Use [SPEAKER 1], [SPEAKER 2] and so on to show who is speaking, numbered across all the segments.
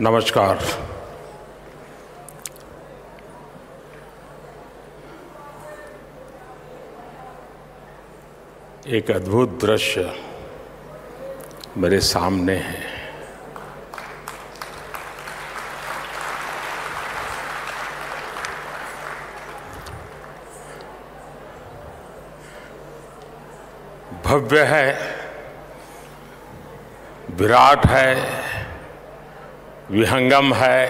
[SPEAKER 1] नमस्कार। एक अद्भुत दृश्य मेरे सामने है। भव्य है, विराट है, विहंगम है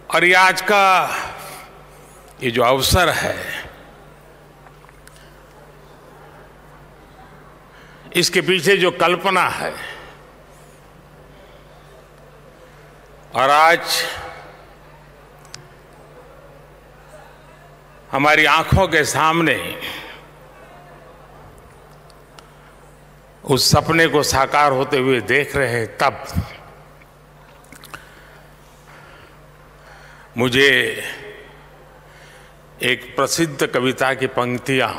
[SPEAKER 1] और ये आज का ये जो अवसर है, इसके पीछे जो कल्पना है और आज हमारी आंखों के सामने उस सपने को साकार होते हुए देख रहे हैं, तब मुझे एक प्रसिद्ध कविता की पंक्तियां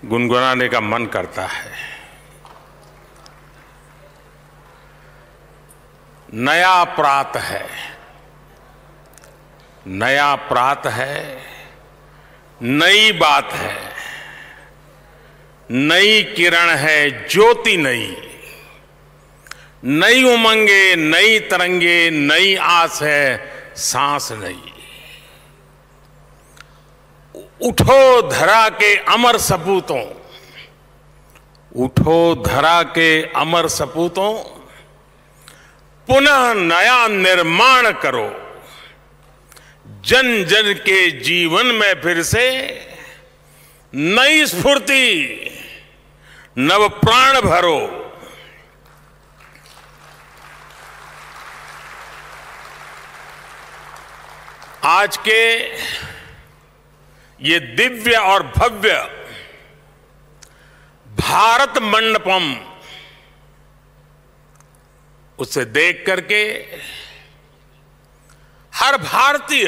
[SPEAKER 1] गुनगुनाने का मन करता है। नया प्रात है, नया प्रात है, नई बात है, नई किरण है, ज्योति नई, नई उमंगे, नई तरंगे, नई आस है, सांस नई। उठो धरा के अमर सपूतों, उठो धरा के अमर सपूतों, पुनः नया निर्माण करो, जन जन के जीवन में फिर से नई स्फूर्ति, नव प्राण भरो। आज के ये दिव्य और भव्य भारत मंडपम, उसे देख करके हर भारतीय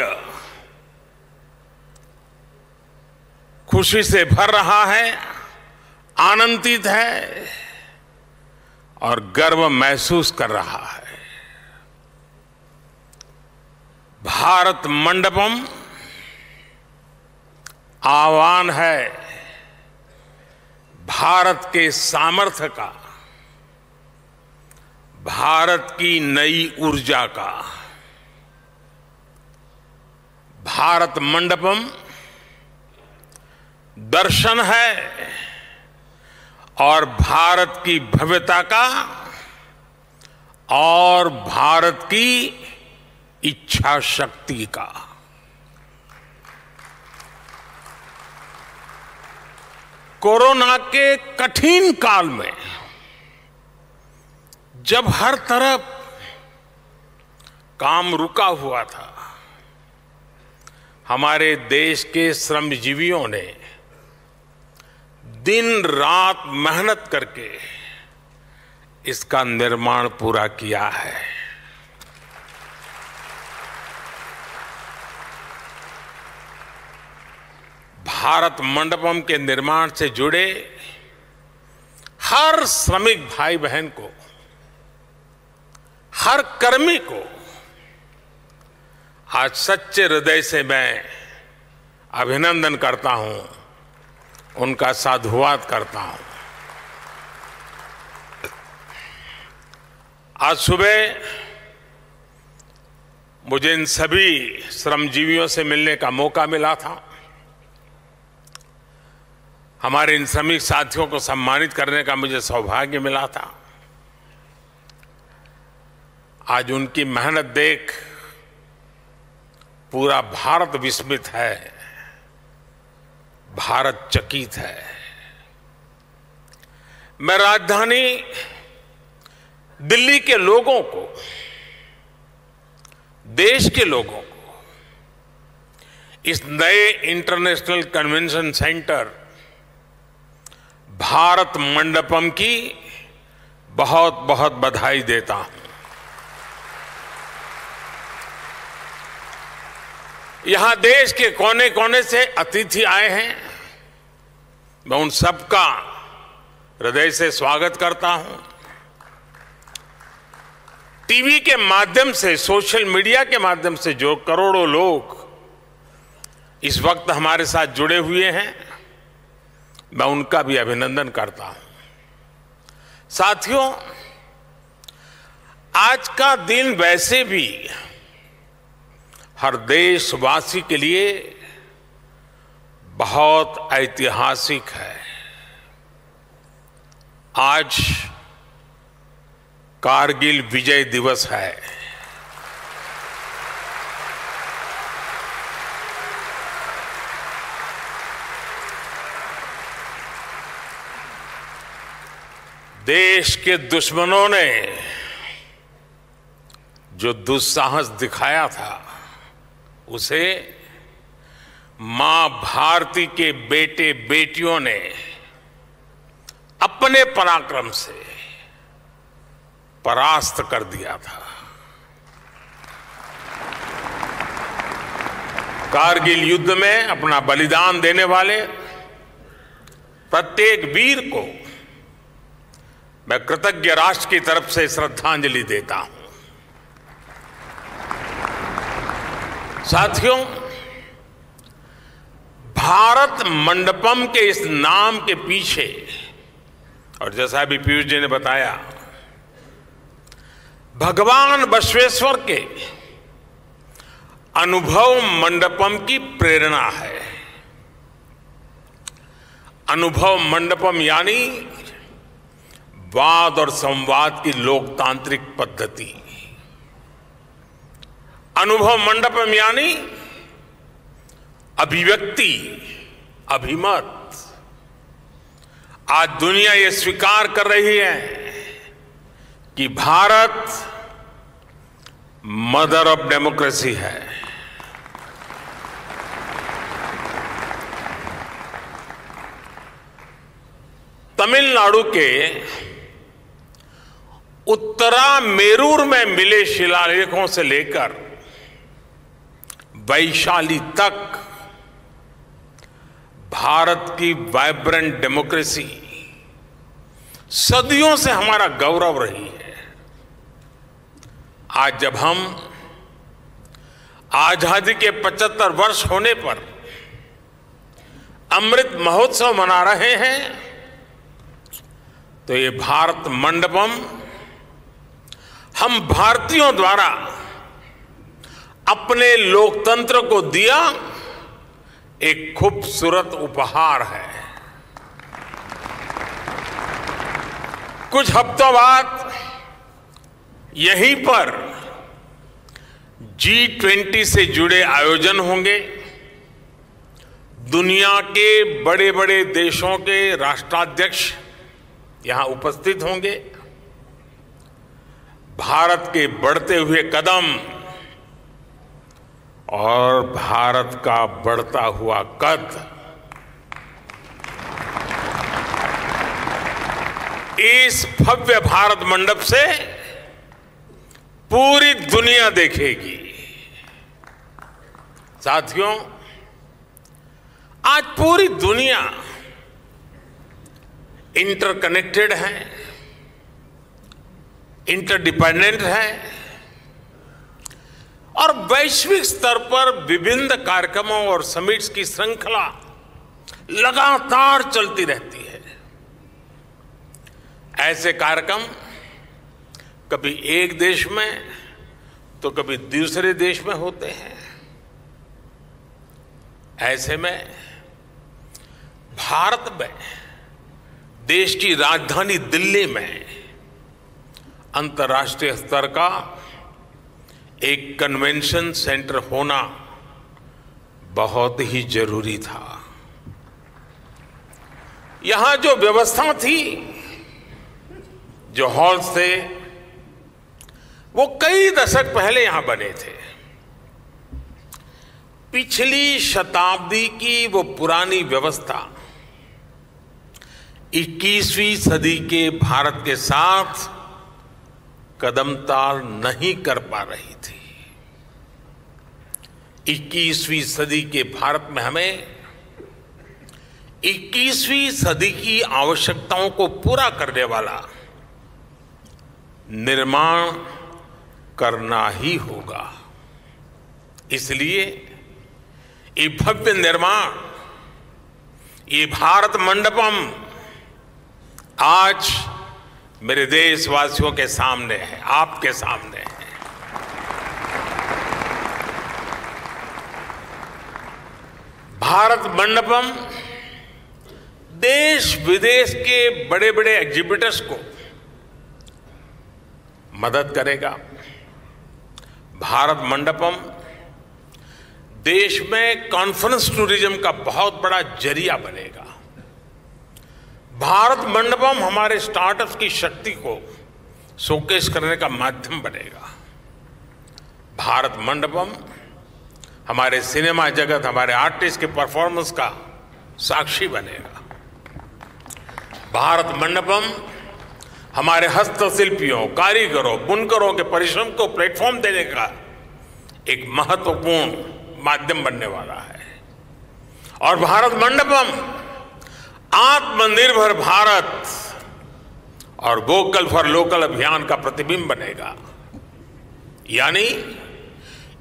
[SPEAKER 1] खुशी से भर रहा है, आनंदित है और गर्व महसूस कर रहा है। भारत मंडपम आह्वान है भारत के सामर्थ्य का, भारत की नई ऊर्जा का। भारत मंडपम दर्शन है और भारत की भव्यता का और भारत की इच्छा शक्ति का। कोरोना के कठिन काल में जब हर तरफ काम रुका हुआ था, हमारे देश के श्रमजीवियों ने दिन रात मेहनत करके इसका निर्माण पूरा किया है। भारत मंडपम के निर्माण से जुड़े हर श्रमिक भाई बहन को, हर कर्मी को आज सच्चे हृदय से मैं अभिनंदन करता हूं, उनका साधुवाद करता हूं। आज सुबह मुझे इन सभी श्रमजीवियों से मिलने का मौका मिला था। हमारे इन श्रमिक साथियों को सम्मानित करने का मुझे सौभाग्य मिला था। आज उनकी मेहनत देख पूरा भारत विस्मित है, भारत चकित है। मैं राजधानी दिल्ली के लोगों को, देश के लोगों को इस नए international convention centre Bharat Mandapam की बहुत बहुत बधाई देता हूं। यहां देश के कोने कोने से अतिथि आए हैं। मैं उन सबका हृदय से स्वागत करता हूं। टीवी के माध्यम से, सोशल मीडिया के माध्यम से जो करोड़ों लोग इस वक्त हमारे साथ जुड़े हुए हैं, मैं उनका भी अभिनंदन करता हूं। साथियों, आज का दिन वैसे भी हर देशवासी के लिए बहुत ऐतिहासिक है। आज कारगिल विजय दिवस है। देश के दुश्मनों ने जो दुस्साहस दिखाया था, उसे मां भारती के बेटे बेटियों ने अपने पराक्रम से परास्त कर दिया था। कारगिल युद्ध में अपना बलिदान देने वाले प्रत्येक वीर को मैं कृतज्ञ राष्ट्र की तरफ से श्रद्धांजलि देता हूं। साथियों, भारत मंडपम के इस नाम के पीछे, और जैसा अभी पीयूष जी ने बताया, भगवान बसवेश्वर के अनुभव मंडपम की प्रेरणा है। अनुभव मंडपम यानी वाद और संवाद की लोकतांत्रिक पद्धति। अनुभव मंडपम यानी अभिव्यक्ति, अभिमत। आज दुनिया ये स्वीकार कर रही है कि भारत मदर ऑफ डेमोक्रेसी है। तमिलनाडु के उत्तरा मेरूर में मिले शिलालेखों से लेकर वैशाली तक भारत की वाइब्रेंट डेमोक्रेसी सदियों से हमारा गौरव रही है। आज जब हम आजादी के 75 वर्ष होने पर अमृत महोत्सव मना रहे हैं, तो ये भारत मंडपम हम भारतीयों द्वारा अपने लोकतंत्र को दिया एक खूबसूरत उपहार है। कुछ हफ्तों बाद यहीं पर G20 से जुड़े आयोजन होंगे। दुनिया के बड़े बड़े देशों के राष्ट्राध्यक्ष यहां उपस्थित होंगे। भारत के बढ़ते हुए कदम और भारत का बढ़ता हुआ कद, इस भव्य भारत मंडप से पूरी दुनिया देखेगी। साथियों, आज पूरी दुनिया इंटरकनेक्टेड है, इंटरडिपेंडेंट है और वैश्विक स्तर पर विभिन्न कार्यक्रमों और समिट्स की श्रृंखला लगातार चलती रहती है। ऐसे कार्यक्रम कभी एक देश में तो कभी दूसरे देश में होते हैं। ऐसे में भारत में, देश की राजधानी दिल्ली में अंतर्राष्ट्रीय स्तर का एक कन्वेंशन सेंटर होना बहुत ही जरूरी था। यहां जो व्यवस्था थी, जो हॉल्स थे, वो कई दशक पहले यहां बने थे। पिछली शताब्दी की वो पुरानी व्यवस्था 21वीं सदी के भारत के साथ कदमताल नहीं कर पा रही थी। 21वीं सदी के भारत में हमें 21वीं सदी की आवश्यकताओं को पूरा करने वाला निर्माण करना ही होगा। इसलिए ये भव्य निर्माण, ये भारत मंडपम आज मेरे देशवासियों के सामने है, आपके सामने है। भारत मंडपम देश विदेश के बड़े बड़े एग्जीबिटर्स को मदद करेगा। भारत मंडपम देश में कॉन्फ्रेंस टूरिज्म का बहुत बड़ा जरिया बनेगा। भारत मंडपम हमारे स्टार्टअप्स की शक्ति को शोकेस करने का माध्यम बनेगा। भारत मंडपम हमारे सिनेमा जगत, हमारे आर्टिस्ट के परफॉर्मेंस का साक्षी बनेगा। भारत मंडपम हमारे हस्तशिल्पियों, कारीगरों, बुनकरों के परिश्रम को प्लेटफॉर्म देने का एक महत्वपूर्ण माध्यम बनने वाला है। और भारत मंडपम आत्मनिर्भर भारत और वोकल फॉर लोकल अभियान का प्रतिबिंब बनेगा। यानी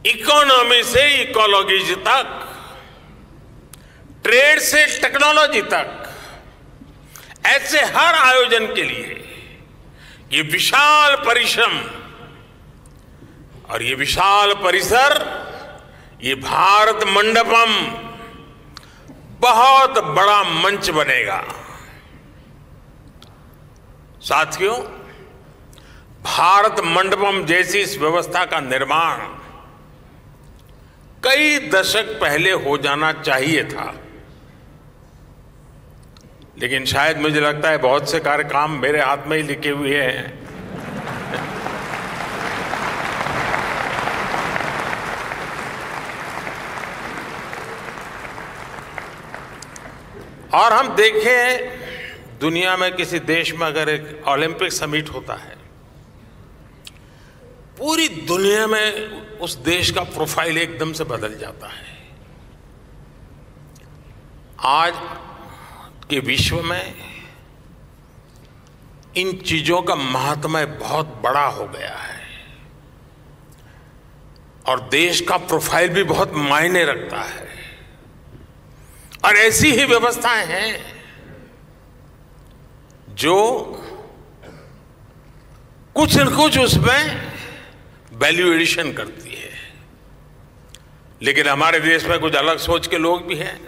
[SPEAKER 1] इकोनॉमी से इकोलॉजी तक, ट्रेड से टेक्नोलॉजी तक, ऐसे हर आयोजन के लिए ये विशाल परिश्रम और ये विशाल परिसर, ये भारत मंडपम बहुत बड़ा मंच बनेगा। साथियों, भारत मंडपम जैसी इस व्यवस्था का निर्माण कई दशक पहले हो जाना चाहिए था, लेकिन शायद मुझे लगता है बहुत से काम मेरे हाथ में ही लिखे हुए हैं। और हम देखें, दुनिया में किसी देश में अगर एक ओलंपिक समिट होता है, पूरी दुनिया में उस देश का प्रोफाइल एकदम से बदल जाता है। आज के विश्व में इन चीजों का महात्म्य बहुत बड़ा हो गया है और देश का प्रोफाइल भी बहुत मायने रखता है। और ऐसी ही व्यवस्थाएं हैं जो कुछ न कुछ उसमें वैल्यू एडिशन करती है। लेकिन हमारे देश में कुछ अलग सोच के लोग भी हैं।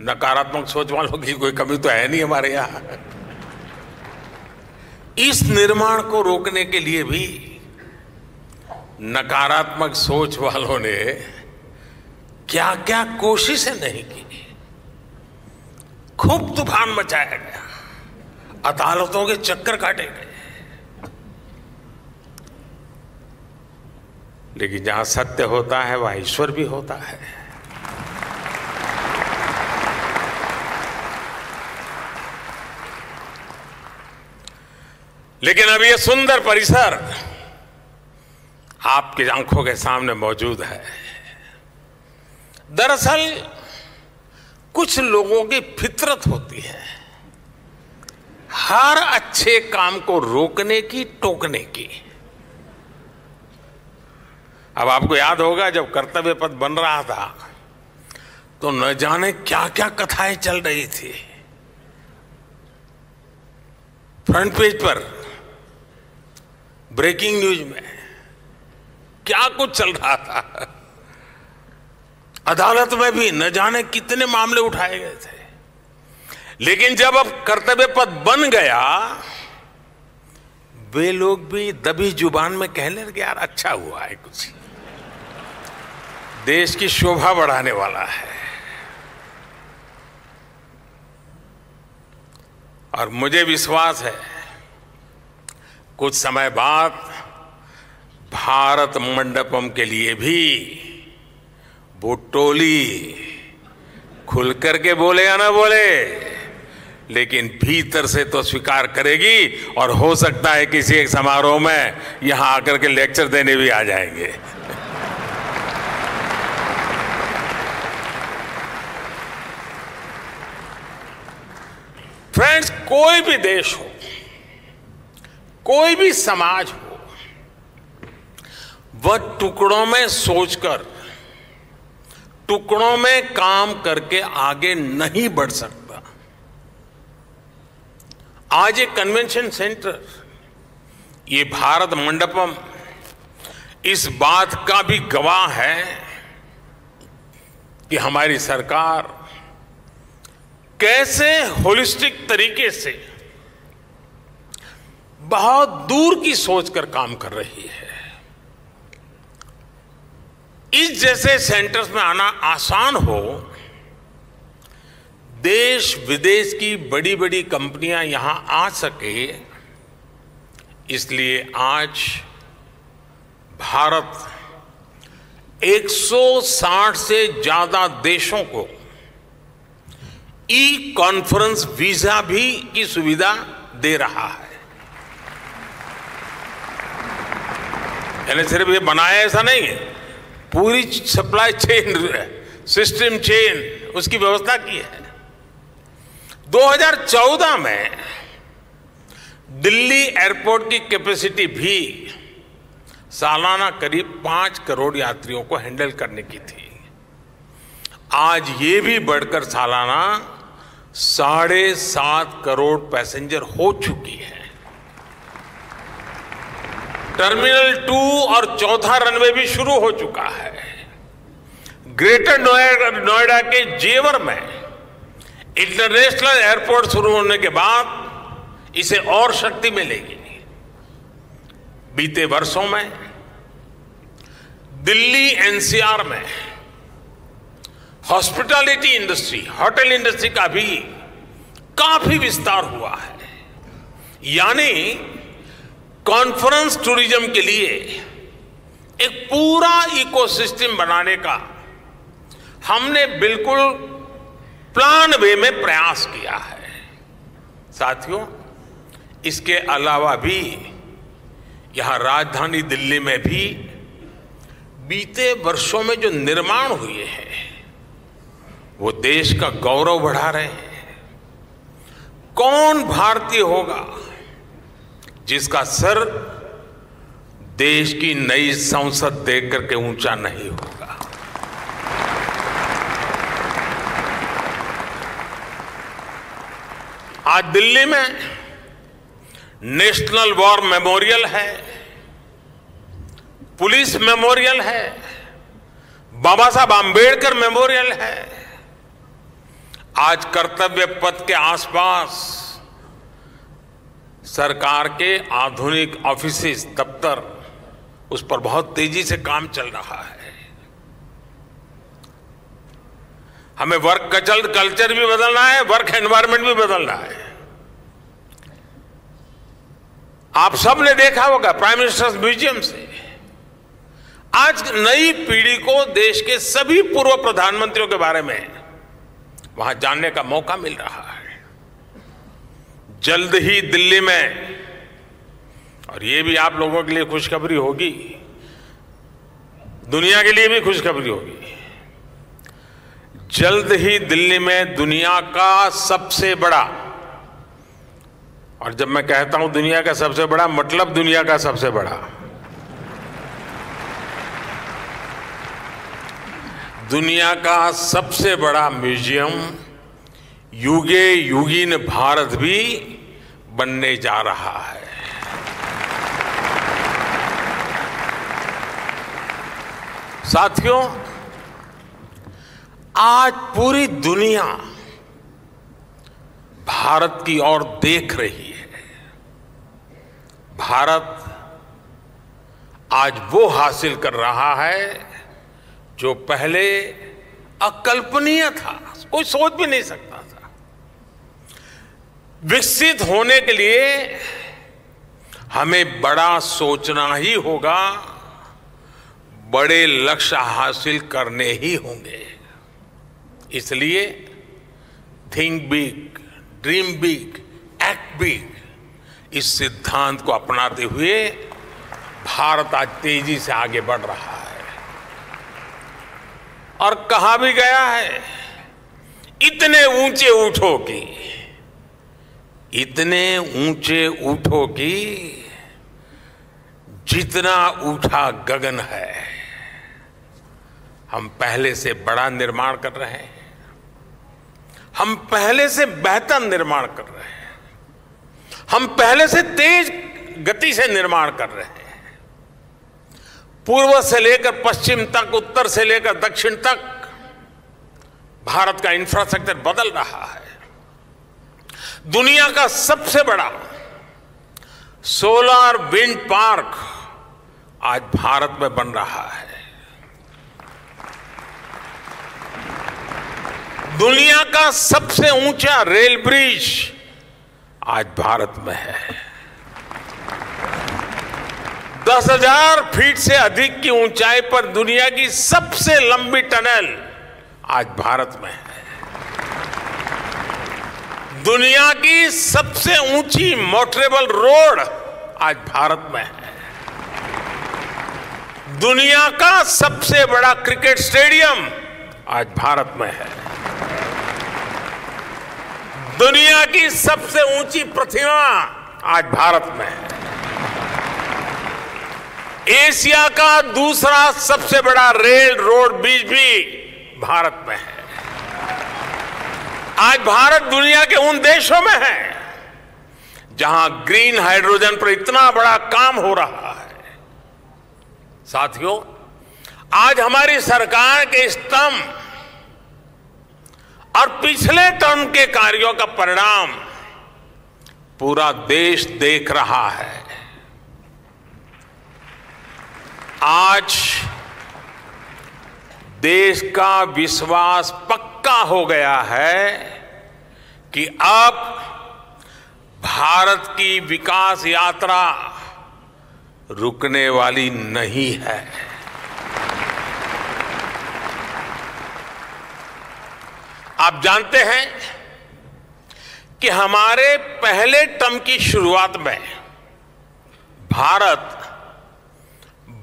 [SPEAKER 1] नकारात्मक सोच वालों की कोई कमी तो है नहीं हमारे यहां। इस निर्माण को रोकने के लिए भी नकारात्मक सोच वालों ने क्या क्या कोशिशें नहीं की। खूब तूफान मचाया गया, अदालतों के चक्कर काटे गए। लेकिन जहां सत्य होता है वहां ईश्वर भी होता है। लेकिन अब यह सुंदर परिसर आपकी आंखों के सामने मौजूद है। दरअसल कुछ लोगों की फितरत होती है हर अच्छे काम को रोकने की, टोकने की। अब आपको याद होगा जब कर्तव्य पथ बन रहा था तो न जाने क्या क्या कथाएं चल रही थी। फ्रंट पेज पर, ब्रेकिंग न्यूज में क्या कुछ चल रहा था। अदालत में भी न जाने कितने मामले उठाए गए थे। लेकिन जब अब कर्तव्य पथ बन गया, वे लोग भी दबी जुबान में कहने लगे, यार अच्छा हुआ है, कुछ देश की शोभा बढ़ाने वाला है। और मुझे विश्वास है कुछ समय बाद भारत मंडपम के लिए भी वो टोली खुल करके बोले या ना बोले, लेकिन भीतर से तो स्वीकार करेगी। और हो सकता है किसी एक समारोह में यहां आकर के लेक्चर देने भी आ जाएंगे। फ्रेंड्स, कोई भी देश हो, कोई भी समाज हो, वह टुकड़ों में सोचकर, टुकड़ों में काम करके आगे नहीं बढ़ सकता। आज ये कन्वेंशन सेंटर, ये भारत मंडपम इस बात का भी गवाह है कि हमारी सरकार कैसे होलिस्टिक तरीके से बहुत दूर की सोचकर काम कर रही है। इस जैसे सेंटर्स में आना आसान हो, देश विदेश की बड़ी बड़ी कंपनियां यहां आ सके, इसलिए आज भारत 160 से ज्यादा देशों को ई कॉन्फ्रेंस वीजा भी की सुविधा दे रहा है। यानी सिर्फ ये बनाया ऐसा नहीं है, पूरी सप्लाई चेन, सिस्टम चेन, उसकी व्यवस्था की है। 2014 में दिल्ली एयरपोर्ट की कैपेसिटी भी सालाना करीब 5 करोड़ यात्रियों को हैंडल करने की थी। आज ये भी बढ़कर सालाना 7.5 करोड़ पैसेंजर हो चुकी है। टर्मिनल 2 और चौथा रनवे भी शुरू हो चुका है। ग्रेटर नोएडा के जेवर में इंटरनेशनल एयरपोर्ट शुरू होने के बाद इसे और शक्ति मिलेगी। बीते वर्षों में दिल्ली एनसीआर में हॉस्पिटैलिटी इंडस्ट्री, होटल इंडस्ट्री का भी काफी विस्तार हुआ है। यानी कॉन्फ्रेंस टूरिज्म के लिए एक पूरा इकोसिस्टम बनाने का हमने बिल्कुल प्लान वे में प्रयास किया है। साथियों, इसके अलावा भी यहां राजधानी दिल्ली में भी बीते वर्षों में जो निर्माण हुए हैं वो देश का गौरव बढ़ा रहे हैं। कौन भारतीय होगा जिसका सर देश की नई संसद देख करके ऊंचा नहीं होगा। आज दिल्ली में नेशनल वॉर मेमोरियल है, पुलिस मेमोरियल है, बाबा साहब आंबेडकर मेमोरियल है। आज कर्तव्य पथ के आसपास सरकार के आधुनिक ऑफिसेस, दफ्तर, उस पर बहुत तेजी से काम चल रहा है। हमें वर्क कल्चर भी बदलना है, वर्क एनवायरनमेंट भी बदलना है। आप सब ने देखा होगा प्राइम मिनिस्टर्स म्यूजियम से आज नई पीढ़ी को देश के सभी पूर्व प्रधानमंत्रियों के बारे में वहां जानने का मौका मिल रहा है। जल्द ही दिल्ली में, और ये भी आप लोगों के लिए खुशखबरी होगी, दुनिया के लिए भी खुशखबरी होगी, जल्द ही दिल्ली में दुनिया का सबसे बड़ा, और जब मैं कहता हूं दुनिया का सबसे बड़ा, मतलब दुनिया का सबसे बड़ा, दुनिया का सबसे बड़ा म्यूजियम युगे युगीन भारत भी बनने जा रहा है। साथियों, आज पूरी दुनिया भारत की ओर देख रही है। भारत आज वो हासिल कर रहा है जो पहले अकल्पनीय था, कोई सोच भी नहीं सकता था। विकसित होने के लिए हमें बड़ा सोचना ही होगा, बड़े लक्ष्य हासिल करने ही होंगे। इसलिए think big, dream big, act big, इस सिद्धांत को अपनाते हुए भारत आज तेजी से आगे बढ़ रहा है। और कहा भी गया है, इतने ऊंचे उठो कि इतने ऊंचे उठो कि जितना उठा गगन है। हम पहले से बड़ा निर्माण कर रहे हैं, हम पहले से बेहतर निर्माण कर रहे हैं, हम पहले से तेज गति से निर्माण कर रहे हैं। पूर्व से लेकर पश्चिम तक, उत्तर से लेकर दक्षिण तक भारत का इंफ्रास्ट्रक्चर बदल रहा है। दुनिया का सबसे बड़ा सोलर विंड पार्क आज भारत में बन रहा है। दुनिया का सबसे ऊंचा रेल ब्रिज आज भारत में है। 10,000 फीट से अधिक की ऊंचाई पर दुनिया की सबसे लंबी टनल आज भारत में है। दुनिया की सबसे ऊंची मोटरेबल रोड आज भारत में है। दुनिया का सबसे बड़ा क्रिकेट स्टेडियम आज भारत में है। दुनिया की सबसे ऊंची प्रतिमा आज भारत में है। एशिया का दूसरा सबसे बड़ा रेल रोड ब्रिज भी भारत में है। आज भारत दुनिया के उन देशों में है जहां ग्रीन हाइड्रोजन पर इतना बड़ा काम हो रहा है। साथियों, आज हमारी सरकार के स्तंभ और पिछले टर्म के कार्यों का परिणाम पूरा देश देख रहा है। आज देश का विश्वास पक्का हो गया है कि अब भारत की विकास यात्रा रुकने वाली नहीं है। आप जानते हैं कि हमारे पहले टर्म की शुरुआत में भारत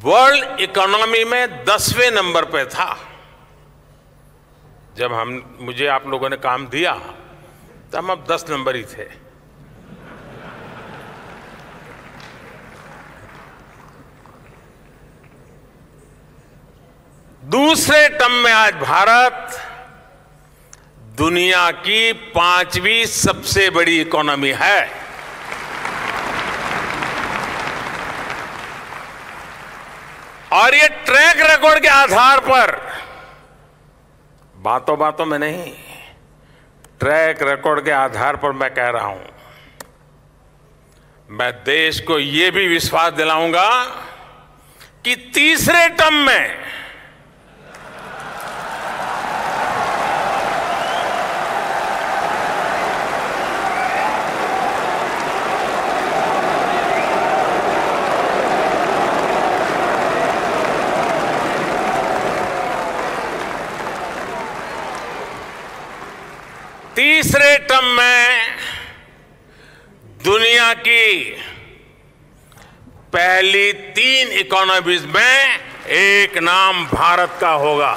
[SPEAKER 1] वर्ल्ड इकोनॉमी में 10वें नंबर पे था। जब मुझे आप लोगों ने काम दिया तब हम अब 10 नंबर ही थे। दूसरे टर्म में आज भारत दुनिया की 5वीं सबसे बड़ी इकोनॉमी है। और ये ट्रैक रिकॉर्ड के आधार पर, बातों बातों में नहीं, ट्रैक रिकॉर्ड के आधार पर मैं कह रहा हूं, मैं देश को ये भी विश्वास दिलाऊंगा कि तीसरे टर्म में दुनिया की पहली 3 इकोनॉमीज में एक नाम भारत का होगा।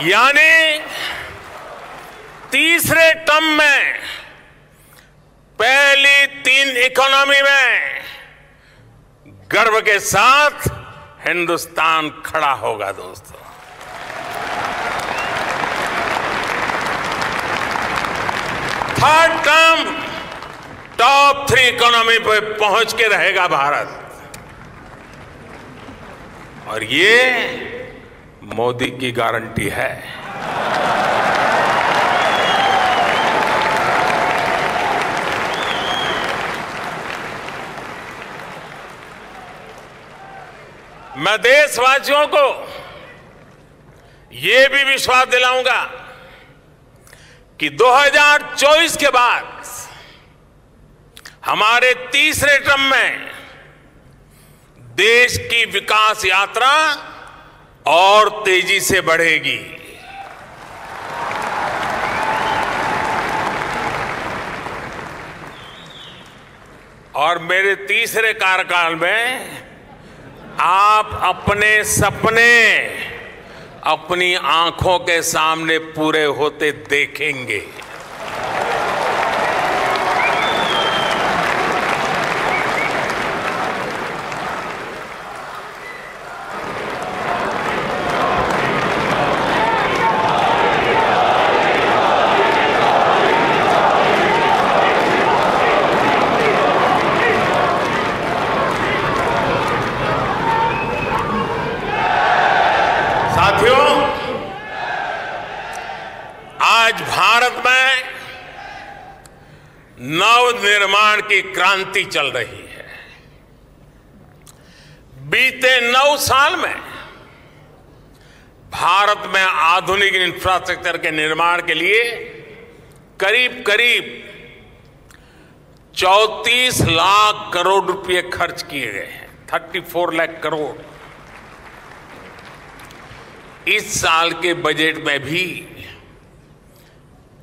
[SPEAKER 1] यानी तीसरे टर्म में पहली 3 इकोनॉमी में गर्व के साथ हिंदुस्तान खड़ा होगा। दोस्तों, थर्ड टर्म टॉप 3 इकोनॉमी पे पहुंच के रहेगा भारत, और ये मोदी की गारंटी है। मैं देशवासियों को ये भी विश्वास दिलाऊंगा कि 2024 के बाद हमारे तीसरे टर्म में देश की विकास यात्रा और तेजी से बढ़ेगी। और मेरे तीसरे कार्यकाल में आप अपने सपने अपनी आंखों के सामने पूरे होते देखेंगे। साथियों, आज भारत में नवनिर्माण की क्रांति चल रही है। बीते 9 साल में भारत में आधुनिक इंफ्रास्ट्रक्चर के निर्माण के लिए करीब करीब 34 लाख करोड़ रुपए खर्च किए गए हैं। 34 लाख करोड़। इस साल के बजट में भी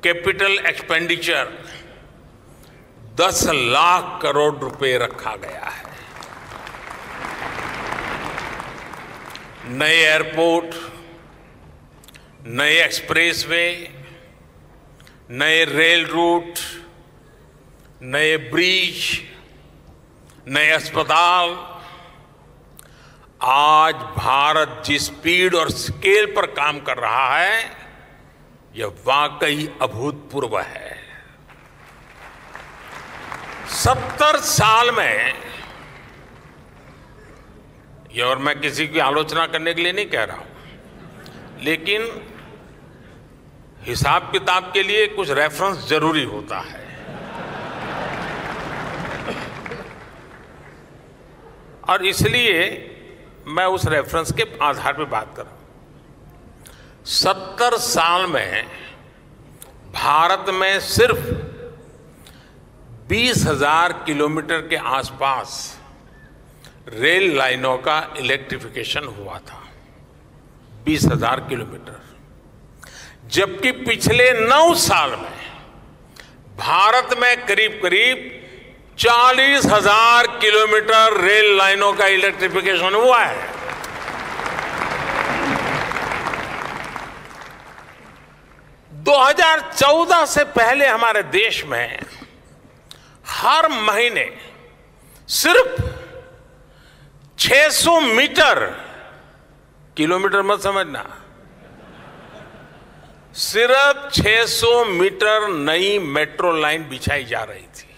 [SPEAKER 1] कैपिटल एक्सपेंडिचर 10 लाख करोड़ रुपए रखा गया है। नए एयरपोर्ट, नए एक्सप्रेसवे, नए रेल रूट, नए ब्रिज, नए अस्पताल। आज भारत जिस स्पीड और स्केल पर काम कर रहा है, यह वाकई अभूतपूर्व है। 70 साल में, ये और मैं किसी की आलोचना करने के लिए नहीं कह रहा हूं, लेकिन हिसाब किताब के लिए कुछ रेफरेंस जरूरी होता है। और इसलिए मैं उस रेफरेंस के आधार पर बात कर रहा हूं। 70 साल में भारत में सिर्फ 20,000 किलोमीटर के आसपास रेल लाइनों का इलेक्ट्रिफिकेशन हुआ था। 20,000 किलोमीटर। जबकि पिछले 9 साल में भारत में करीब करीब 40,000 किलोमीटर रेल लाइनों का इलेक्ट्रिफिकेशन हुआ है। दो 2014 से पहले हमारे देश में हर महीने सिर्फ 600 मीटर, किलोमीटर मत समझना, सिर्फ 600 मीटर नई मेट्रो लाइन बिछाई जा रही थी।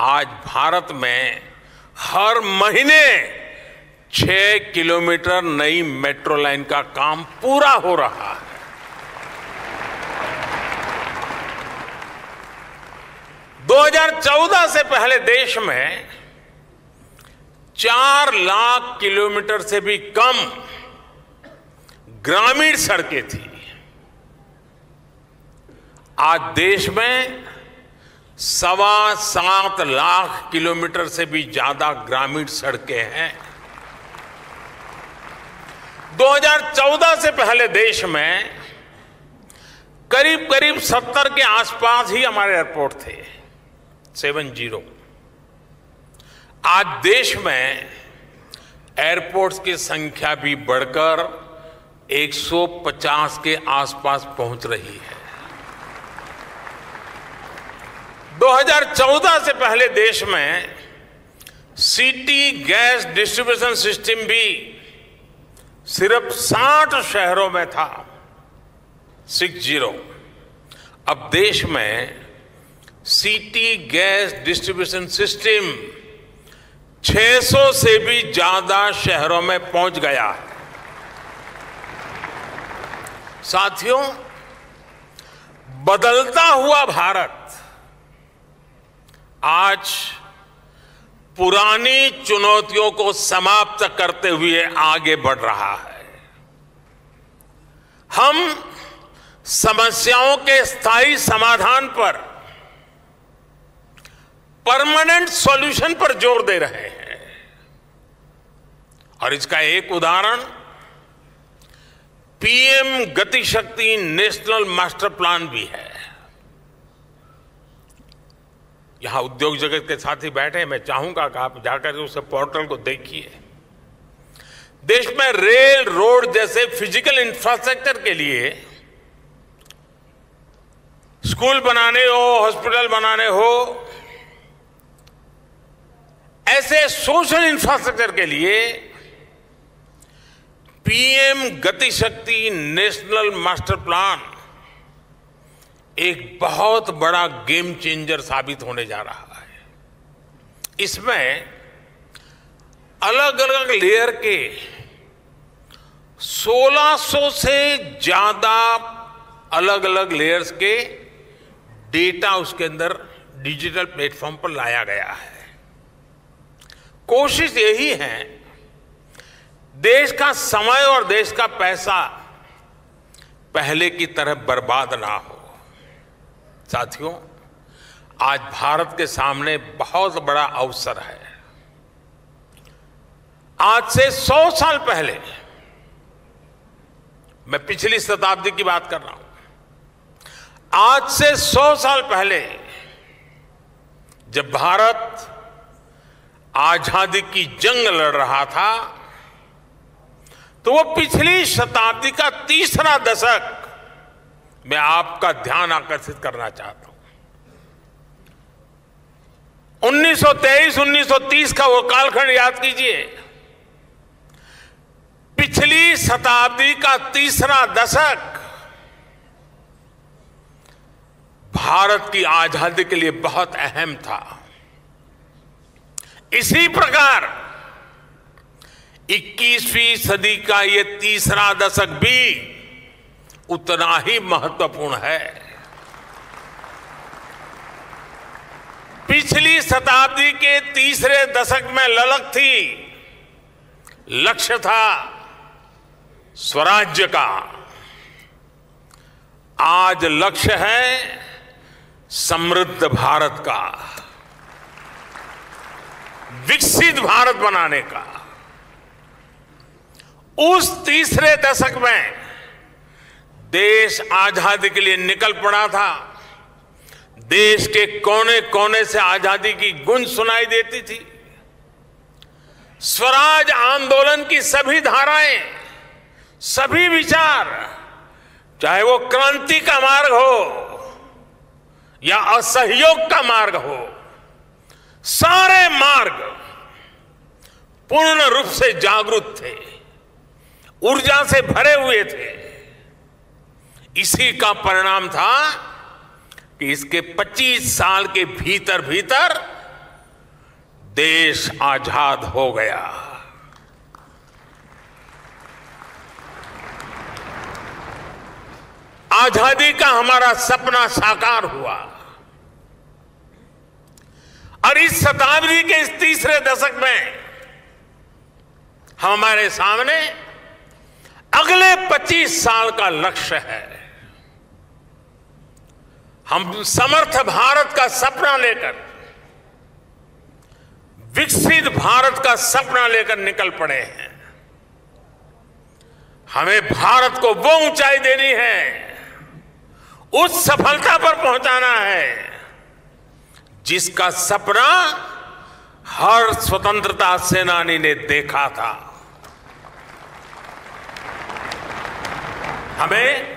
[SPEAKER 1] आज भारत में हर महीने 6 किलोमीटर नई मेट्रो लाइन का काम पूरा हो रहा है। दो 2014 से पहले देश में 4 लाख किलोमीटर से भी कम ग्रामीण सड़कें थी। आज देश में 7.25 लाख किलोमीटर से भी ज्यादा ग्रामीण सड़कें हैं। 2014 से पहले देश में करीब करीब 70 के आसपास ही हमारे एयरपोर्ट थे, 70। आज देश में एयरपोर्ट्स की संख्या भी बढ़कर 150 के आसपास पहुंच रही है। 2014 से पहले देश में सिटी गैस डिस्ट्रीब्यूशन सिस्टम भी सिर्फ 60 शहरों में था, 60। अब देश में सिटी गैस डिस्ट्रीब्यूशन सिस्टम 600 से भी ज्यादा शहरों में पहुंच गया है। साथियों, बदलता हुआ भारत आज पुरानी चुनौतियों को समाप्त करते हुए आगे बढ़ रहा है। हम समस्याओं के स्थायी समाधान पर, परमानेंट सॉल्यूशन पर जोर दे रहे हैं। और इसका एक उदाहरण पीएम गति शक्ति नेशनल मास्टर प्लान भी है। यहां उद्योग जगत के साथी बैठे हैं, मैं चाहूंगा कि आप जाकर उस पोर्टल को देखिए। देश में रेल, रोड जैसे फिजिकल इंफ्रास्ट्रक्चर के लिए, स्कूल बनाने हो, हॉस्पिटल बनाने हो, ऐसे सोशल इंफ्रास्ट्रक्चर के लिए पीएम गति शक्ति नेशनल मास्टर प्लान एक बहुत बड़ा गेम चेंजर साबित होने जा रहा है। इसमें अलग अलग लेयर के 1600 से ज्यादा अलग अलग लेयर्स के डेटा उसके अंदर डिजिटल प्लेटफॉर्म पर लाया गया है। कोशिश यही है देश का समय और देश का पैसा पहले की तरह बर्बाद ना हो। साथियों, आज भारत के सामने बहुत बड़ा अवसर है। आज से 100 साल पहले, मैं पिछली शताब्दी की बात कर रहा हूं, आज से 100 साल पहले जब भारत आजादी की जंग लड़ रहा था, तो वो पिछली शताब्दी का तीसरा दशक मैं आपका ध्यान आकर्षित करना चाहता हूं। 1923-1930 का वो कालखंड याद कीजिए। पिछली शताब्दी का तीसरा दशक भारत की आजादी के लिए बहुत अहम था। इसी प्रकार 21वीं सदी का ये तीसरा दशक भी उतना ही महत्वपूर्ण है। पिछली शताब्दी के तीसरे दशक में ललक थी, लक्ष्य था स्वराज्य का। आज लक्ष्य है समृद्ध भारत का, विकसित भारत बनाने का। उस तीसरे दशक में देश आजादी के लिए निकल पड़ा था। देश के कोने कोने से आजादी की गूंज सुनाई देती थी। स्वराज आंदोलन की सभी धाराएं, सभी विचार, चाहे वो क्रांति का मार्ग हो या असहयोग का मार्ग हो, सारे मार्ग पूर्ण रूप से जागरूक थे, ऊर्जा से भरे हुए थे। इसी का परिणाम था कि इसके 25 साल के भीतर भीतर देश आजाद हो गया। आजादी का हमारा सपना साकार हुआ और इस शताब्दी के इस तीसरे दशक में हमारे सामने अगले 25 साल का लक्ष्य है। हम समर्थ भारत का सपना लेकर, विकसित भारत का सपना लेकर निकल पड़े हैं। हमें भारत को वो ऊंचाई देनी है, उस सफलता पर पहुंचाना है जिसका सपना हर स्वतंत्रता सेनानी ने देखा था। हमें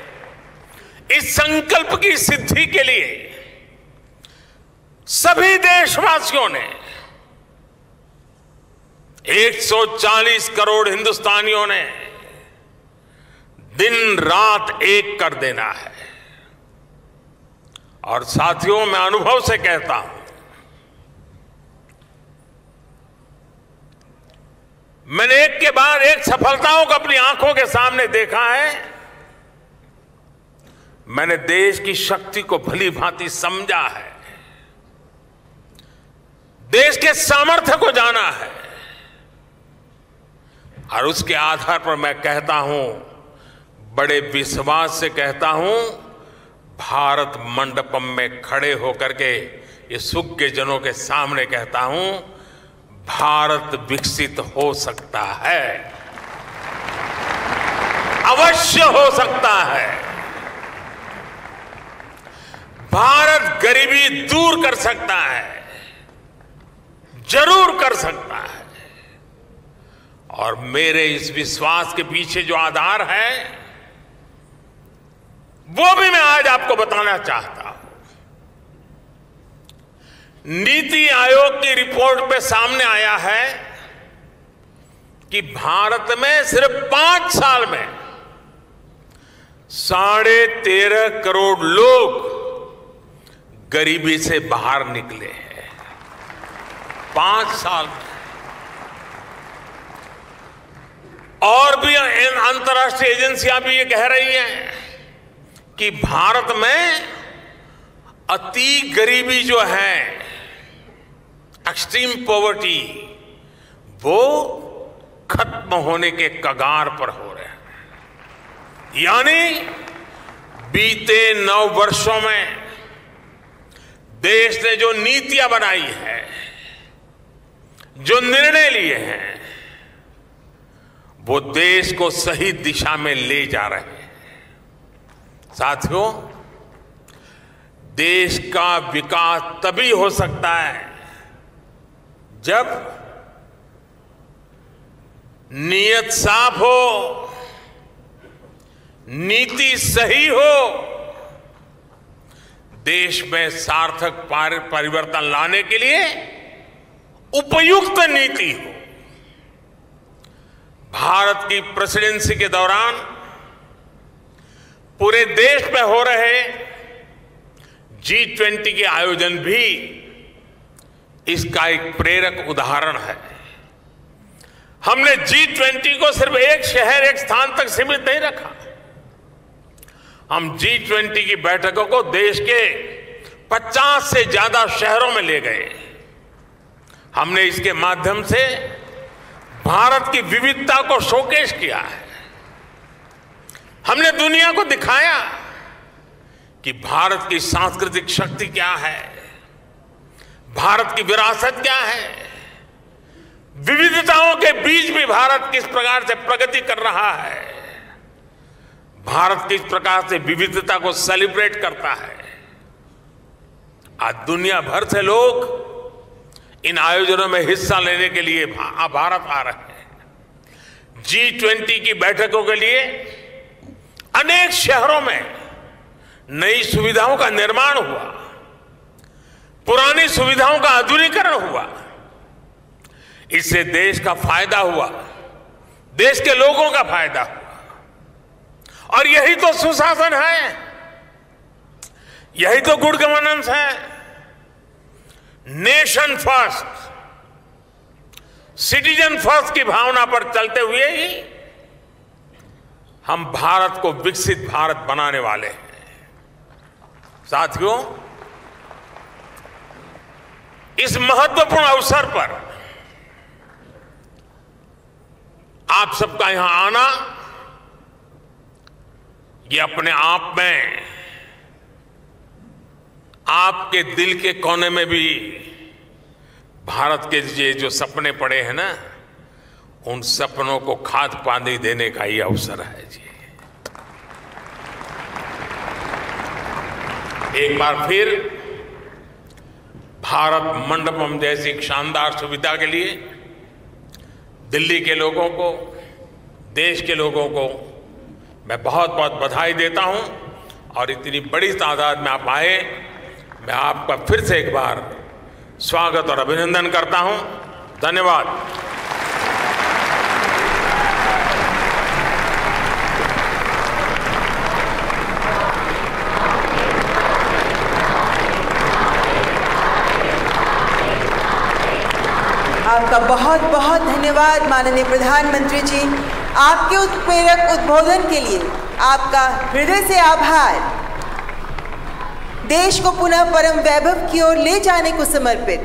[SPEAKER 1] इस संकल्प की सिद्धि के लिए सभी देशवासियों ने, 140 करोड़ हिंदुस्तानियों ने दिन रात एक कर देना है। और साथियों, मैं अनुभव से कहता हूं, मैंने एक के बाद एक सफलताओं को अपनी आंखों के सामने देखा है। मैंने देश की शक्ति को भली भांति समझा है, देश के सामर्थ्य को जाना है, और उसके आधार पर मैं कहता हूं, बड़े विश्वास से कहता हूं, भारत मंडपम में खड़े होकर के ये सुज्ञ जनों के सामने कहता हूं, भारत विकसित हो सकता है, अवश्य हो सकता है। भारत गरीबी दूर कर सकता है, जरूर कर सकता है। और मेरे इस विश्वास के पीछे जो आधार है वो भी मैं आज आपको बताना चाहता हूं। नीति आयोग की रिपोर्ट पे सामने आया है कि भारत में सिर्फ 5 साल में 13.5 करोड़ लोग गरीबी से बाहर निकले हैं। 5 साल में। और भी अंतर्राष्ट्रीय एजेंसियां भी ये कह रही हैं कि भारत में अति गरीबी जो है, एक्सट्रीम पॉवर्टी, वो खत्म होने के कगार पर हो रहे हैं। यानी बीते 9 वर्षों में देश ने जो नीतियां बनाई है, जो निर्णय लिए हैं, वो देश को सही दिशा में ले जा रहे हैं। साथियों, देश का विकास तभी हो सकता है जब नीयत साफ हो, नीति सही हो, देश में सार्थक परिवर्तन लाने के लिए उपयुक्त नीति हो। भारत की प्रेसिडेंसी के दौरान पूरे देश में हो रहे G20 के आयोजन भी इसका एक प्रेरक उदाहरण है। हमने G20 को सिर्फ एक शहर, एक स्थान तक सीमित नहीं रखा। हम G20 की बैठकों को देश के 50 से ज्यादा शहरों में ले गए। हमने इसके माध्यम से भारत की विविधता को शोकेस किया है। हमने दुनिया को दिखाया कि भारत की सांस्कृतिक शक्ति क्या है, भारत की विरासत क्या है, विविधताओं के बीच भी भारत किस प्रकार से प्रगति कर रहा है, भारत किस प्रकार से विविधता को सेलिब्रेट करता है। आज दुनिया भर से लोग इन आयोजनों में हिस्सा लेने के लिए भारत आ रहे हैं। G20 की बैठकों के लिए अनेक शहरों में नई सुविधाओं का निर्माण हुआ, पुरानी सुविधाओं का आधुनिकीकरण हुआ। इससे देश का फायदा हुआ, देश के लोगों का फायदा हुआ। और यही तो सुशासन है, यही तो गुड गवर्नेंस है। नेशन फर्स्ट, सिटीजन फर्स्ट की भावना पर चलते हुए ही हम भारत को विकसित भारत बनाने वाले हैं। साथियों, इस महत्वपूर्ण अवसर पर आप सबका यहां आना ये अपने आप में आपके दिल के कोने में भी भारत के ये जो सपने पड़े हैं ना, उन सपनों को खाद पानी देने का ये अवसर है जी। एक बार फिर भारत मंडपम जैसी शानदार सुविधा के लिए दिल्ली के लोगों को, देश के लोगों को मैं बहुत बहुत बधाई देता हूं। और इतनी बड़ी तादाद में आप आए, मैं आपका फिर से एक बार स्वागत और अभिनंदन करता हूं। धन्यवाद।
[SPEAKER 2] आपका बहुत बहुत धन्यवाद माननीय प्रधानमंत्री जी। आपके उत्प्रेरक उद्बोधन के लिए आपका हृदय से आभार। देश को पुनः परम वैभव की ओर ले जाने को समर्पित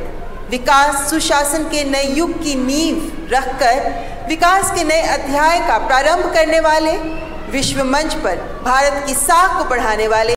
[SPEAKER 2] विकास सुशासन के नए युग की नींव रखकर विकास के नए अध्याय का प्रारंभ करने वाले, विश्व मंच पर भारत की साख को बढ़ाने वाले